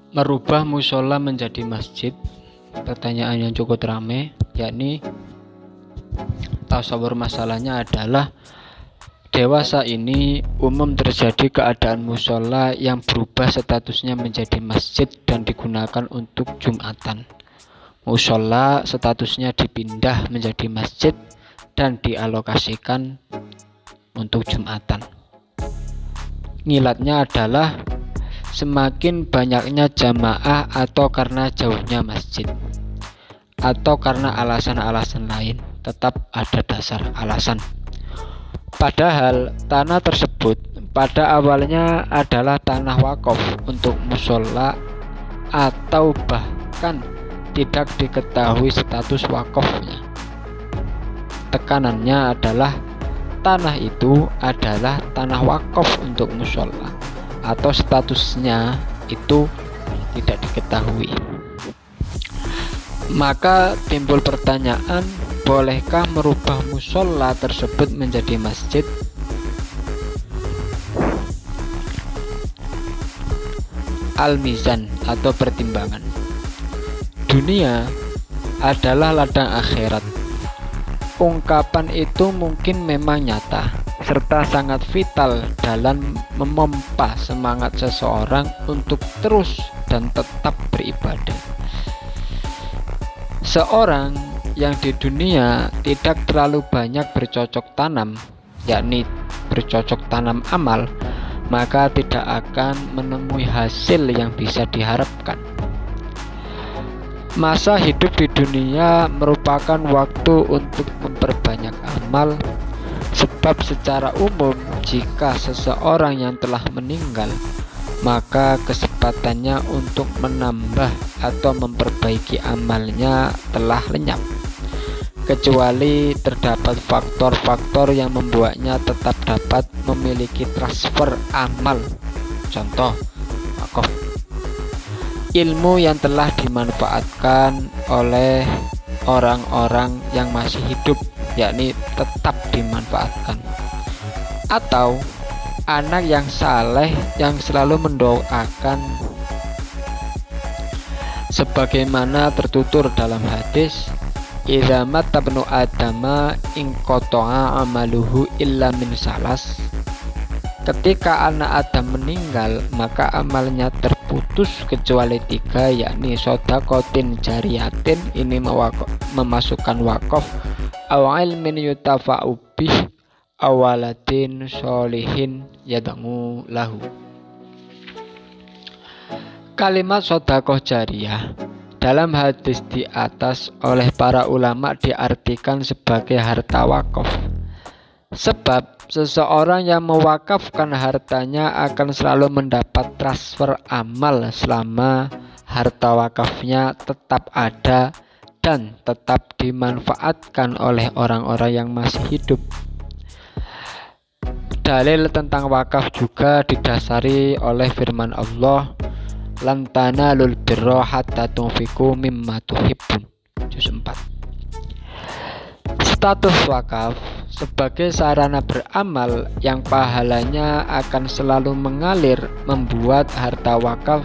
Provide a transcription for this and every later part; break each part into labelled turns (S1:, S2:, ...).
S1: Merubah musola menjadi masjid, pertanyaan yang cukup ramai, yakni tasawur masalahnya adalah dewasa ini umum terjadi keadaan musola yang berubah statusnya menjadi masjid dan digunakan untuk Jumatan. Musola statusnya dipindah menjadi masjid dan dialokasikan untuk Jumatan. Ngilatnya adalah semakin banyaknya jamaah atau karena jauhnya masjid atau karena alasan-alasan lain, tetap ada dasar alasan. Padahal tanah tersebut pada awalnya adalah tanah wakaf untuk musola atau bahkan tidak diketahui status wakafnya. Tekanannya adalah tanah itu adalah tanah wakaf untuk musola atau statusnya itu tidak diketahui. Maka timbul pertanyaan, bolehkah merubah musola tersebut menjadi masjid? Al-Mizan atau pertimbangan. Dunia adalah ladang akhirat. Ungkapan itu mungkin memang nyata serta sangat vital dalam memompa semangat seseorang untuk terus dan tetap beribadah. Seorang yang di dunia tidak terlalu banyak bercocok tanam, yakni bercocok tanam amal, maka tidak akan menemui hasil yang bisa diharapkan. Masa hidup di dunia merupakan waktu untuk memperbanyak amal, sebab secara umum jika seseorang yang telah meninggal, maka kesempatannya untuk menambah atau memperbaiki amalnya telah lenyap, kecuali terdapat faktor-faktor yang membuatnya tetap dapat memiliki transfer amal. Contoh, wakaf. Ilmu yang telah dimanfaatkan oleh orang-orang yang masih hidup, yakni tetap dimanfaatkan. Atau anak yang saleh yang selalu mendoakan, sebagaimana tertutur dalam hadis, idza mata ibnu adama in qata'a amaluhu illa min salas. Ketika anak Adam meninggal, maka amalnya terputus kecuali 3, yakni sodakotin jariyatin, ini memasukkan wakaf, aw ilmin yutafa'u bih, awaladin sholihin yad'u lahu. Kalimat sodakoh jariyah dalam hadis di atas oleh para ulama diartikan sebagai harta wakaf. Sebab seseorang yang mewakafkan hartanya akan selalu mendapat transfer amal selama harta wakafnya tetap ada dan tetap dimanfaatkan oleh orang-orang yang masih hidup. Dalil tentang wakaf juga didasari oleh firman Allah, lan tanalul birra hatta tunfiqu mimma tuhibbun, juz 4. Status wakaf sebagai sarana beramal yang pahalanya akan selalu mengalir membuat harta wakaf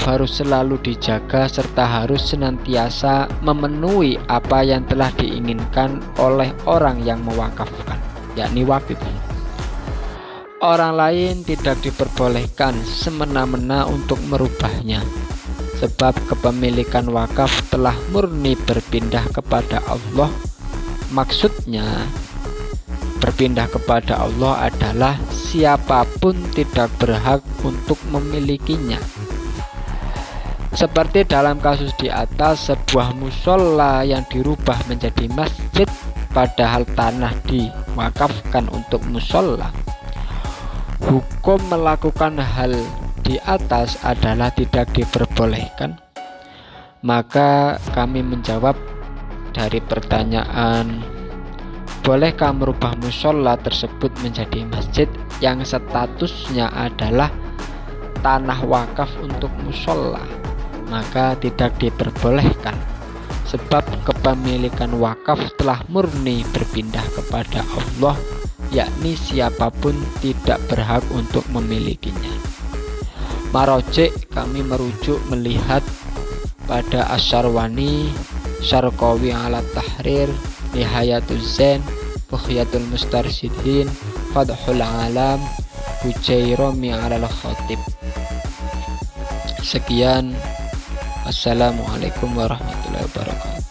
S1: harus selalu dijaga serta harus senantiasa memenuhi apa yang telah diinginkan oleh orang yang mewakafkan, yakni wakif. Orang lain tidak diperbolehkan semena-mena untuk merubahnya, sebab kepemilikan wakaf telah murni berpindah kepada Allah. Maksudnya, berpindah kepada Allah adalah siapapun tidak berhak untuk memilikinya. Seperti dalam kasus di atas, sebuah musola yang dirubah menjadi masjid padahal tanah diwakafkan untuk musola. Hukum melakukan hal di atas adalah tidak diperbolehkan. Maka kami menjawab dari pertanyaan, bolehkah merubah musola tersebut menjadi masjid yang statusnya adalah tanah wakaf untuk musola? Maka tidak diperbolehkan, sebab kepemilikan wakaf telah murni berpindah kepada Allah, yakni siapapun tidak berhak untuk memilikinya. Marojek kami merujuk melihat pada Asyarwani, Syarqawi ala Tahrir, Nihayatuz Zain, Bughyatul Mustarsyidin, Fathul Alam, Hujairami ala Khatib. Sekian, assalamualaikum warahmatullahi wabarakatuh.